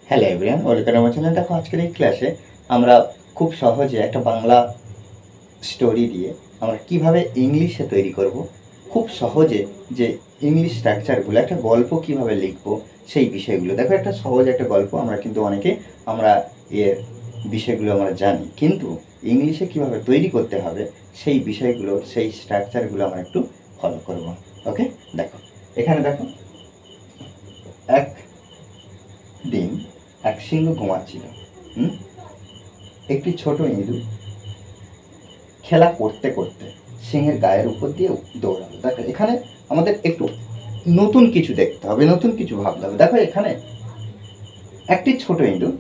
Hello everyone, welcome আমার channel. দেখো আজকের এই ক্লাসে আমরা খুব সহজে একটা বাংলা স্টোরি দিয়ে আমরা কিভাবে ইংলিশে তৈরি করব, খুব সহজে যে ইংলিশ স্ট্রাকচারগুলো, একটা গল্প কিভাবে লিখবো সেই বিষয়গুলো। দেখো একটা সহজ একটা গল্প আমরা কিন্তু অনেকে আমরা এর বিষয়গুলো আমরা জানি, কিন্তু ইংলিশে কিভাবে তৈরি করতে হবে সেই বিষয়গুলো, সেই স্ট্রাকচারগুলো আমরা একটু ফলো করব। ওকে, দেখো এখানে দেখো, এক দিন এক সিংহ ঘুমাচ্ছিল। একটি ছোট ইঁদুর খেলা করতে করতে সিংহের গায়ের উপর দিয়ে দৌড়ালো। দেখো এখানে আমাদের একটু নতুন কিছু দেখতে হবে, নতুন কিছু ভাবতে হবে। দেখো এখানে একটি ছোট ইঁদুর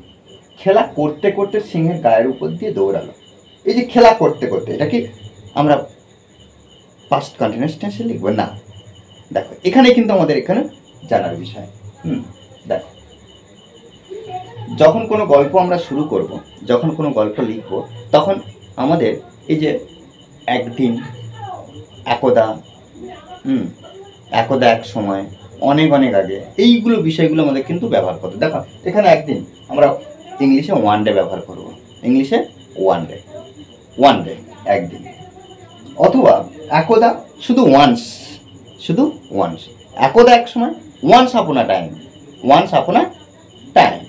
খেলা করতে করতে সিংহের গায়ের উপর দিয়ে দৌড়ালো। এই যে খেলা করতে করতে, এটা কি আমরা পাস্ট কন্টিনিউয়াস টেন্সে লিখবো? না, দেখো এখানে কিন্তু আমাদের এখানে জানার বিষয়। দেখো যখন কোনো গল্প আমরা শুরু করব, যখন কোনো গল্প লিখব, তখন আমাদের এই যে একদিন, একদা, একদা এক সময়, অনেক অনেক আগে, এইগুলো বিষয়গুলো আমাদের কিন্তু ব্যবহার করতে। দেখো এখানে একদিন আমরা ইংলিশে ওয়ান ডে ব্যবহার করব, ইংলিশে ওয়ান ডে, ওয়ান ডে একদিন। অথবা একদা শুধু ওয়ান্স, শুধু ওয়ান্স। একদা এক সময়, ওয়ান্স আপন আ টাইম, ওয়ান্স আপন আ টাইম।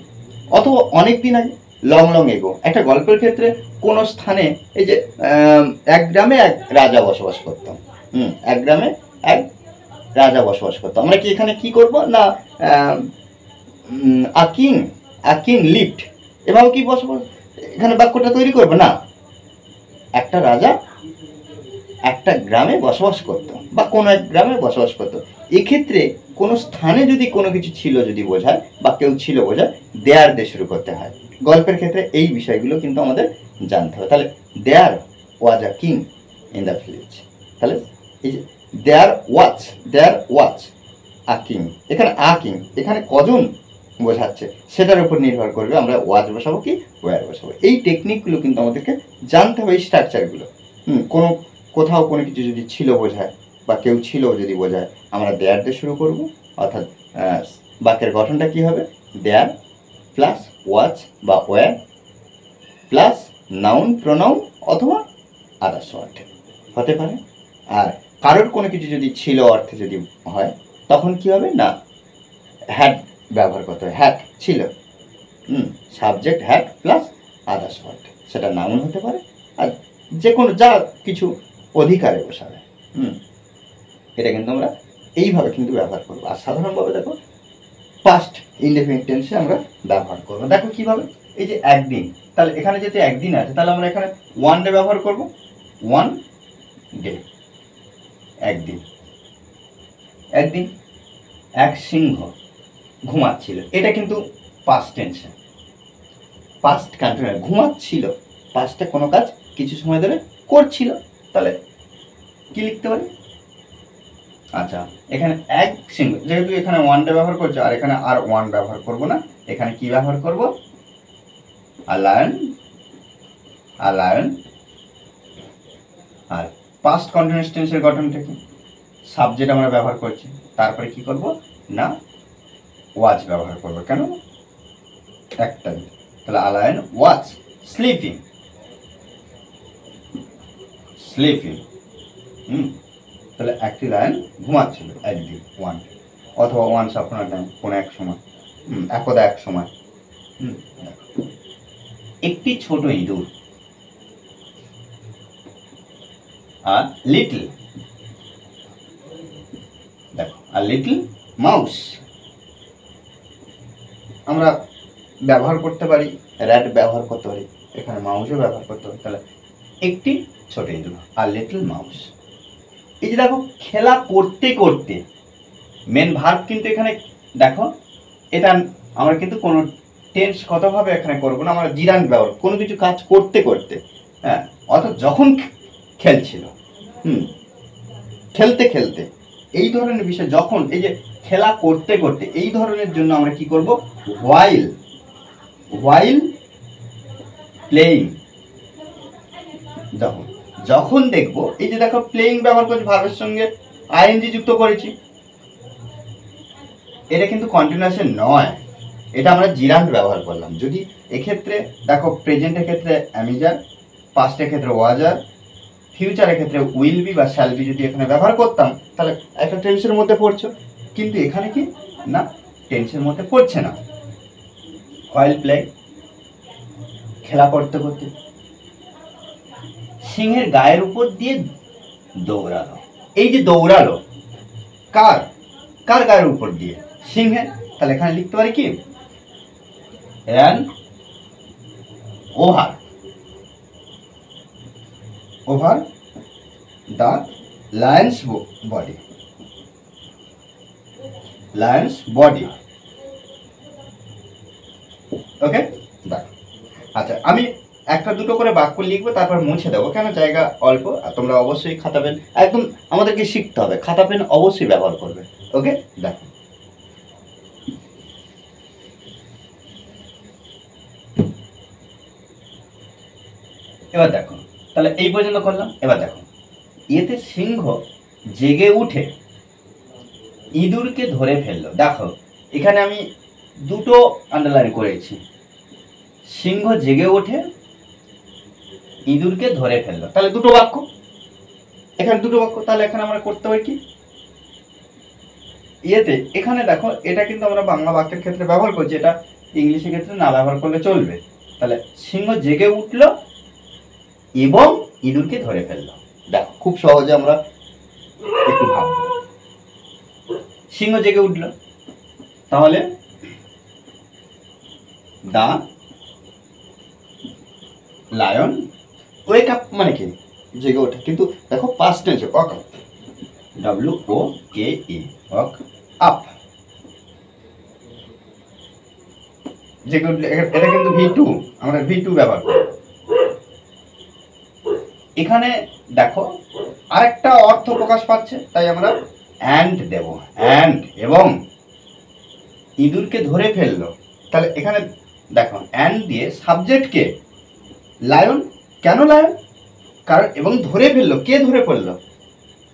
অথবা অনেক দিন আগে, লং লং এগো। একটা গল্পের ক্ষেত্রে কোনো স্থানে, এই যে এক গ্রামে এক রাজা বসবাস করতাম, এক গ্রামে এক রাজা বসবাস করতাম। আমরা কি এখানে কি করব না, আ কিং লিভড, এভাবে কি বসবাস এখানে বাক্যটা তৈরি করবো? না, একটা রাজা একটা গ্রামে বসবাস করতো, বা কোনো এক গ্রামে বসবাস করতো। এক্ষেত্রে কোনো স্থানে যদি কোনো কিছু ছিল যদি বোঝায়, বা কেউ ছিল বোঝায়, দেয়ার দিয়ে শুরু করতে হয়। গল্পের ক্ষেত্রে এই বিষয়গুলো কিন্তু আমাদের জানতে হবে। তাহলে there was a king in the village. তাহলে এই যে দেয়ার ওয়াজ আ কিং, এখানে আ কিং, এখানে কজন বোঝাচ্ছে সেটার উপর নির্ভর করবে আমরা ওয়াজ বসাবো কি ওয়ার বসাবো। এই টেকনিকগুলো কিন্তু আমাদেরকে জানতে হবে, এই স্ট্রাকচারগুলো। কোনো কোথাও কোনো কিছু যদি ছিল বোঝায়, বা কেউ ছিল যদি বোঝায়, আমরা দেয়ার দিয়ে শুরু করব। অর্থাৎ বাক্যের গঠনটা কি হবে? দেয়ার প্লাস ওয়াজ বা ওয়ার প্লাস নাউন, প্রোনাউন অথবা আদার্স ওয়ার্ড হতে পারে। আর কারোর কোনো কিছু যদি ছিল অর্থে যদি হয়, তখন কি হবে না, হ্যাড ব্যবহার করতে হয়। হ্যাড ছিল, subject had plus others word, সেটা নাউন হতে পারে, আর যে কোনো যা কিছু অধিকারে বসাবে। এটা কিন্তু আমরা এইভাবে কিন্তু ব্যবহার করবো। আর সাধারণভাবে দেখো পাস্ট ইনডেফিনিট টেন্সে আমরা ব্যবহার করবো। দেখো কিভাবে, এই যে একদিন, তাহলে এখানে যেহেতু একদিন আছে, তাহলে আমরা এখানে ওয়ান ডে ব্যবহার করব। ওয়ান ডে, একদিন। একদিন এক সিংহ ঘুমাচ্ছিল, এটা কিন্তু পাস্ট টেন্সে, পাস্ট কন্টিনিউয়াস। ঘুমাচ্ছিল, পাস্টে কোনো কাজ কিছু সময় ধরে করছিল, তাহলে কি লিখতে পারি? আচ্ছা, এখানে এক সিংহ, যেহেতু এখানে ওয়ান ডে ব্যবহার করছে আর এখানে আর ওয়ান ব্যবহার করব না, এখানে কি ব্যবহার করব? A lion, a lion. আর পাস্ট কন্টিনিউয়াস টেন্সের গঠনটা কি? সাবজেক্ট আমরা ব্যবহার করছি, তারপরে কি করব না ওয়াজ ব্যবহার করব। কেন? একটাই, তাহলে আ লায়ন ওয়াজ স্লিপিং, স্লিপিং। তাহলে একটি লায়ন ঘুমাচ্ছিল একদিন, ওয়ান, অথবা ওয়ান্স আপন আ টাইম, কোনো এক সময়, একদা এক সময়। একটি ছোট ইঁদুর, আর লিটল, দেখো আর লিটল মাউস। আমরা ব্যবহার করতে পারি, র্যাট ব্যবহার করতে পারি, এখানে মাউসও ব্যবহার করতে পারি। তাহলে একটি ছোট ইঁদুর আর লিটল মাউস। এই যে দেখো খেলা করতে করতে, মেন ভার্ব কিন্তু এখানে দেখো, এটা আমরা কিন্তু কোনো টেন্স কতভাবে এখানে করবো না, আমরা জিরান ব্যবহার, কোনো কিছু কাজ করতে করতে, হ্যাঁ, অর্থাৎ যখন খেলছিল, খেলতে খেলতে, এই ধরনের বিষয়। যখন এই যে খেলা করতে করতে, এই ধরনের জন্য আমরা কি করব? While, while playing. যখন, যখন দেখবো, এই যে দেখো প্লেইং ব্যবহার করছি, ভার্বের সঙ্গে আইএনজি যুক্ত করেছি, এটা কিন্তু কন্টিনিউয়াসে নয়, এটা আমরা জিরান্ড ব্যবহার করলাম। যদি এক্ষেত্রে দেখো প্রেজেন্টের ক্ষেত্রে অ্যামিজার, পাস্টের ক্ষেত্রে ওয়াজার, ফিউচারের ক্ষেত্রে উইল বি বা শ্যাল বি যদি এখানে ব্যবহার করতাম তাহলে একটা টেন্সের মধ্যে পড়ছো, কিন্তু এখানে কি না, টেন্সের মধ্যে পড়ছে না। হোয়াইল প্লেইং, খেলা করতে করতে। সিংহের গায়ের উপর দিয়ে দৌড়ালো। এই যে দৌড়ালো, কার কার গায়ের উপর দিয়ে? সিংহের। তাহলে এখানে লিখতে পারি কি, ran over the lion's body, ওকে। দেখ, আচ্ছা আমি একটা দুটো করে বাক্য লিখবো, তারপর মুছে দেবো, কেন জায়গা অল্প। আর তোমরা অবশ্যই খাতা পেন, একদম আমাদেরকে শিখতে হবে, খাতা পেন অবশ্যই ব্যবহার করবে, ওকে। দেখো, এবার দেখো, তাহলে এই পর্যন্ত করলাম। এবার দেখো, এতে সিংহ জেগে উঠে ইঁদুরকে ধরে ফেললো। দেখো এখানে আমি দুটো আন্ডারলাইন করেছি, সিংহ জেগে উঠে ইঁদুরকে ধরে ফেললো, তাহলে দুটো বাক্য, এখানে দুটো বাক্য। তাহলে এখানে আমরা করতে হবে কি, ইয়েতে এখানে দেখো, এটা কিন্তু আমরা বাংলা বাক্যের ক্ষেত্রে ব্যবহার করছি, এটা ইংলিশের ক্ষেত্রে না ব্যবহার করলে চলবে। তাহলে সিংহ জেগে উঠলো এবং ইঁদুরকে ধরে ফেললো। দেখো খুব সহজে আমরা একটু ভাববো। সিংহ জেগে উঠল, তাহলে দা লায়ন ওয়েক আপ মানে কি, জেগে ওঠে, কিন্তু দেখো past tense, walk up, WOKE, walk up, জেগে উঠলে। এটা কিন্তু V2, আমরা V2 ব্যবহার করি। এখানে দেখো আরেকটা অর্থ প্রকাশ পাচ্ছে, তাই আমরা অ্যান্ড দেব, অ্যান্ড এবং ইঁদুরকে ধরে ফেললো। তাহলে এখানে দেখো অ্যান্ড দিয়ে সাবজেক্টকে লায়ন, কেন লায়ন, কারণ এবং ধরে ফেললো, কে ধরে ফেললো,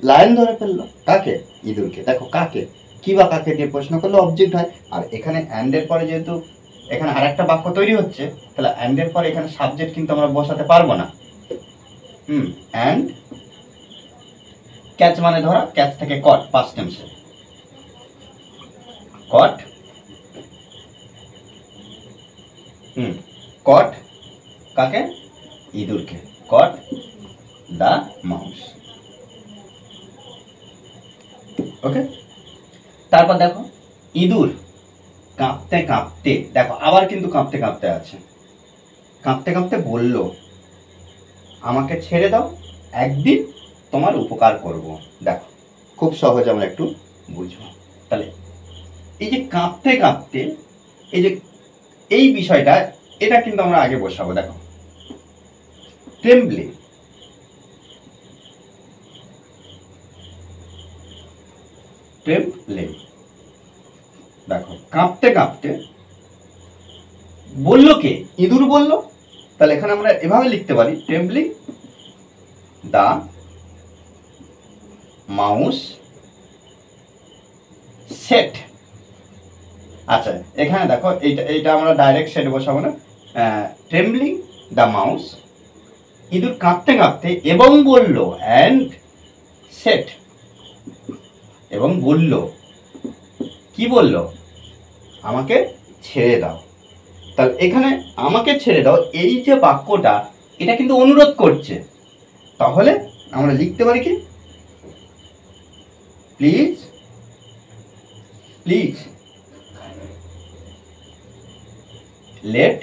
লায়ন ধরে ফেললো, কাকে, ইঁদুরকে। দেখো কাকে, কি বা কাকে দিয়ে প্রশ্ন করলে অবজেক্ট হয়। আর এখানে অ্যান্ডের পরে যেহেতু এখানে আরেকটা বাক্য তৈরি হচ্ছে, তাহলে অ্যান্ডের পরে এখানে সাবজেক্ট কিন্তু আমরা বসাতে পারবো না। অ্যান্ড ক্যাচ মানে ধরা, ক্যাচ থেকে কট, পাস্ট টেন্সে কট, কট কাকে, ইঁদুরকে, কট দা মাউস, ওকে। তারপর দেখো ইঁদুর কাঁপতে কাঁপতে, দেখো আবার কিন্তু কাঁপতে কাঁপতে আছে, কাঁপতে কাঁপতে বলল আমাকে ছেড়ে দাও, একদিন তোমার উপকার করব। দেখো খুব সহজ, আমরা একটু বুঝবো। তাহলে এই যে কাঁপতে কাঁপতে, এই যে এই বিষয়টা, এটা কিন্তু আমরা আগে বসাবো। দেখো ট্রেম্বলিং, ট্রেম্বলিং, দেখো কাঁপতে কাঁপতে বললো কে, ইঁদুর বললো। তাহলে এখানে আমরা এভাবে লিখতে পারি, ট্রেম্বলিং দা মাউস সেট। আচ্ছা এখানে দেখো এইটা আমরা ডাইরেক্ট সেট বসাবো না, ট্রেম্বলিং দা মাউস, ইঁদুর কাঁপতে কাঁপতে এবং বলল, অ্যান্ড সেট, এবং বলল, কি বলল, আমাকে ছেড়ে দাও। তাহলে এখানে আমাকে ছেড়ে দাও, এই যে বাক্যটা, এটা কিন্তু অনুরোধ করছে। তাহলে আমরা লিখতে পারি কি, please please let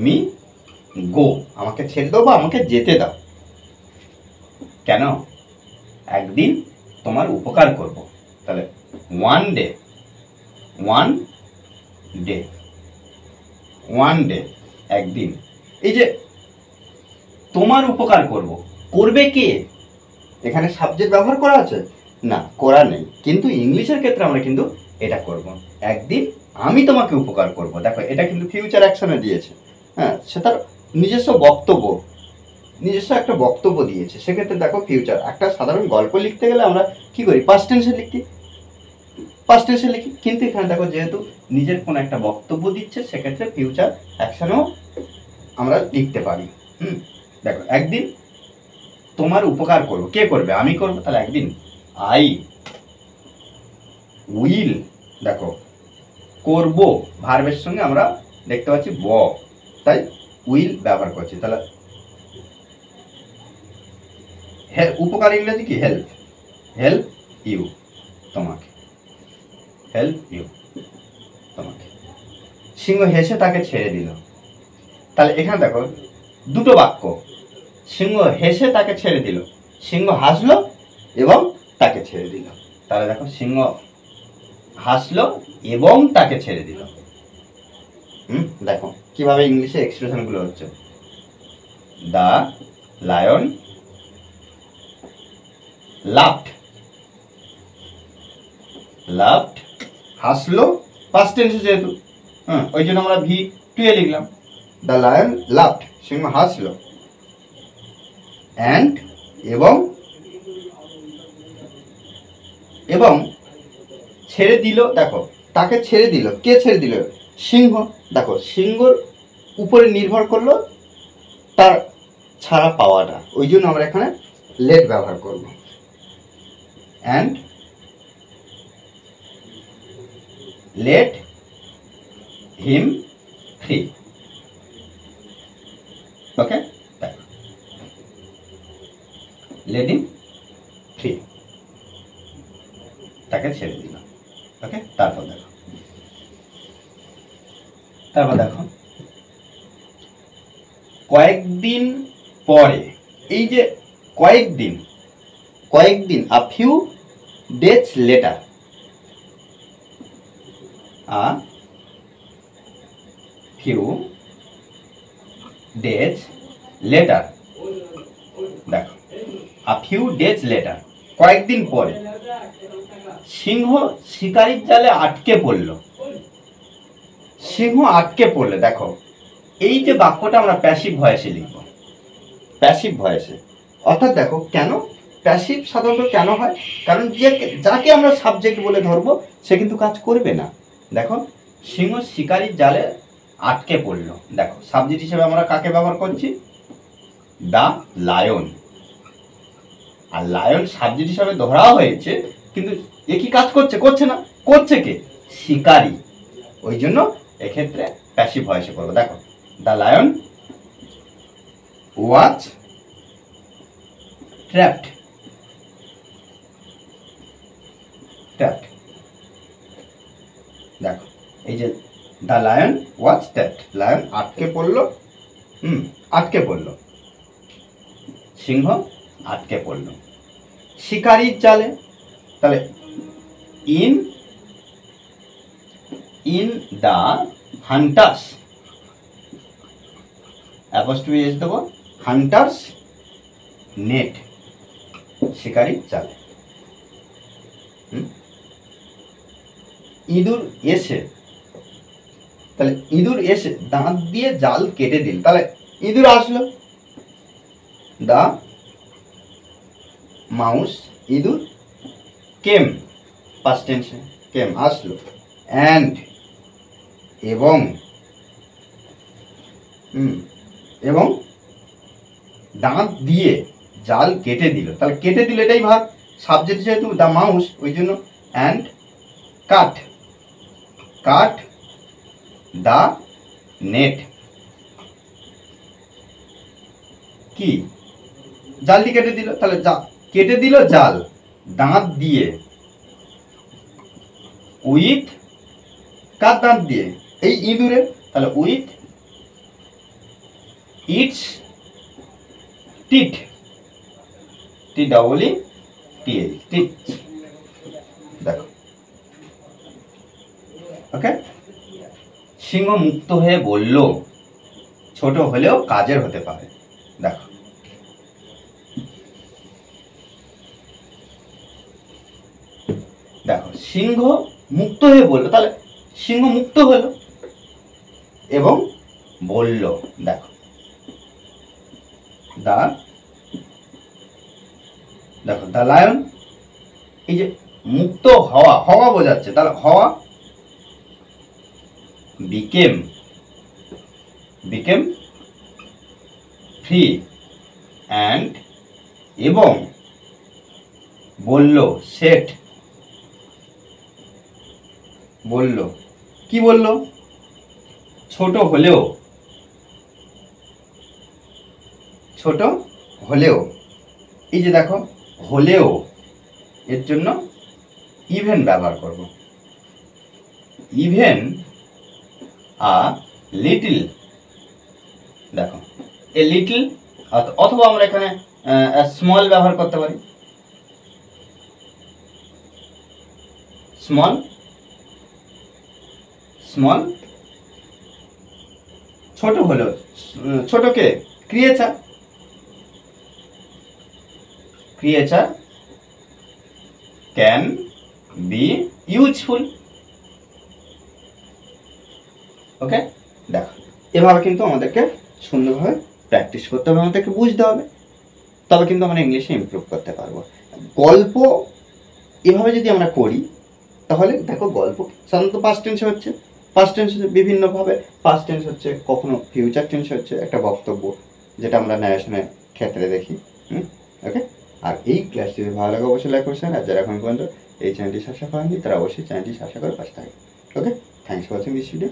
me go, আমাকে ছেড়ে দাও বা আমাকে যেতে দাও, কেন, একদিন তোমার উপকার করব। তাহলে one day, one day, one day, একদিন। এই যে তোমার উপকার করব, করবে কে, এখানে সাবজেক্ট ব্যবহার করা আছে না, করা নেই, কিন্তু ইংলিশের ক্ষেত্রে আমরা কিন্তু এটা করব, একদিন আমি তোমাকে উপকার করব। দেখো এটা কিন্তু ফিউচার অ্যাকশনে দিয়েছে, হ্যাঁ, সে তার নিজস্ব বক্তব্য, নিজস্ব একটা বক্তব্য দিয়েছে, সেক্ষেত্রে দেখো ফিউচার। একটা সাধারণ গল্প লিখতে গেলে আমরা কি করি, পাস্ট টেন্সে লিখি, পাস্ট টেন্সে লিখি, কিন্তু এখানে দেখো যেহেতু নিজের কোনো একটা বক্তব্য দিচ্ছে, সেক্ষেত্রে ফিউচার অ্যাকশনও আমরা লিখতে পারি। দেখো, একদিন তোমার উপকার করবো, কে করবে? আমি করবো। তাহলে একদিন আই উইল, দেখো করব ভার্বের সঙ্গে আমরা দেখতে পাচ্ছি ব, তাই উইল ব্যবহার করছি। তাহলে উপকার ইংরেজি কি? হেল্প। হেল্প ইউ, তোমাকে। হেল্প ইউ, তোমাকে। সিংহ হেসে তাকে ছেড়ে দিল। তাহলে এখানে দেখো দুটো বাক্য, সিংহ হেসে তাকে ছেড়ে দিল, সিংহ হাসলো এবং তাকে ছেড়ে দিল। তাহলে দেখো সিংহ হাসলো এবং তাকে ছেড়ে দিল। দেখো কিভাবে ইংলিশে এক্সপ্রেশনগুলো হচ্ছে। দ্য লায়ন লাফড, লাফড হাসলো, পাস্ট টেন্সে যেহেতু, ওই জন্য আমরা ভি টু এ লিখলাম। দ্য লায়ন লাফড, সিংহ হাসলো, অ্যান্ড এবং, এবং ছেড়ে দিল। দেখো তাকে ছেড়ে দিল, কে ছেড়ে দিল? সিংহ। দেখো সিংহর উপরে নির্ভর করলো তার ছাড়া পাওয়াটা, ওই জন্য আমরা এখানে লেট ব্যবহার করব। And let him free. Okay, let him free, তাকে ছেড়ে দিল। ওকে, তারপর দেখো, কয়েকদিন পরে, এই যে কয়েকদিন, কয়েকদিন, a few days letter, a few days letter. দেখো আ ফিউ ডেজ লেটার, কয়েকদিন পরে সিংহ শিকারির জালে আটকে পড়ল। সিংহ আটকে পড়লে, দেখো এই যে বাক্যটা আমরা প্যাসিভ ভয়েসে লিখব, প্যাসিভ ভয়েসে। অর্থাৎ দেখো কেন প্যাসিভ সাধারণত কেন হয়? কারণ যে যাকে আমরা সাবজেক্ট বলে ধরবো সে কিন্তু কাজ করবে না। দেখো সিংহ শিকারির জালে আটকে পড়ল, দেখো সাবজেক্ট হিসেবে আমরা কাকে ব্যবহার করছি? The lion. আর লায়ন সাবজেক্ট হিসাবে ধরা হয়েছে, কিন্তু এ কি কাজ করছে? করছে না। করছে কে? শিকারি। ওই জন্য এক্ষেত্রে প্যাসিভ ভয়েসে করবো। দেখো the lion was trapped, trapped. দেখো এই যে the lion was trapped, lion আটকে পড়লো, আটকে পড়লো, সিংহ আটকে পড়লো শিকারির জালে। তাহলে in the hunters, apostrophe S দেবো, হান্টার্স নেট, শিকারির জালে। ইঁদুর এসে, তাহলে ইঁদুর এসে দাঁত দিয়ে জাল কেটে দিল। তাহলে ইঁদুর আসলো, দা মাউস, ইঁদুর কেম, পাস্ট টেন্সে কেম, আসলো। অ্যান্ড এবং, এবং দাঁত দিয়ে জাল কেটে দিল। তাহলে কেটে দিল এটাই ভাগ, সাবজেক্ট যেহেতু দ্য মাউস, ওই জন্য and cut, cut the net, কি জালটি কেটে দিল। তাহলে কেটে দিল জাল দাঁত দিয়ে, উইথ, কার দাঁত দিয়ে? এই ইঁদুরের। তাহলে with its teeth, T double E T H, teeth. দেখো ওকে, সিংহ মুক্ত হয়ে বলল, ছোট হলেও কাজের হতে পারে। দেখো দেখো সিংহ মুক্ত হয়ে বললো, তাহলে সিংহ মুক্ত হলো এবং বলল। দেখো দেখো দ্য লায়ন, এই যে মুক্ত হওয়া, হওয়া বোঝাচ্ছে, তাহলে হওয়া বিকেম, বিকেম ফ্রি অ্যান্ড, এবং বলল, সেট, বলল, কি বলল? ছোট হলেও, ছোট হলেও, এই যে দেখো হলেও এর জন্য ইভেন ব্যবহার করব, ইভেন আ লিটল, দেখো এ লিটল, অথবা আমরা এখানে স্মল ব্যবহার করতে পারি, স্মল, স্মল, ছোট হলেও, ছোটকে creature, creature can be useful. Okay, দেখো এভাবে কিন্তু আমাদেরকে সুন্দরভাবে প্র্যাকটিস করতে হবে, আমাদেরকে বুঝতে হবে, তবে কিন্তু আমরা ইংলিশে ইমপ্রুভ করতে পারবো। গল্প এভাবে যদি আমরা করি তাহলে দেখো গল্প সাধারণত পাস্ট টেন্সে হচ্ছে, পাস্ট টেন্স বিভিন্নভাবে, পাস্ট টেন্স হচ্ছে কখনো ফিউচার টেন্স হচ্ছে একটা বক্তব্য, যেটা আমরা ন্যারেশনের ক্ষেত্রে দেখি। ওকে, আর এই ক্লাসটি যদি ভালো লাগে অবশ্যই লাইক করছেন, আর যারা এখন পর্যন্ত এই চ্যানেলটি সাবস্ক্রাইব করেননি তারা অবশ্যই চ্যানেলটি সাবস্ক্রাইব করে পাশে থাকবে। Okay, thanks for watching this video.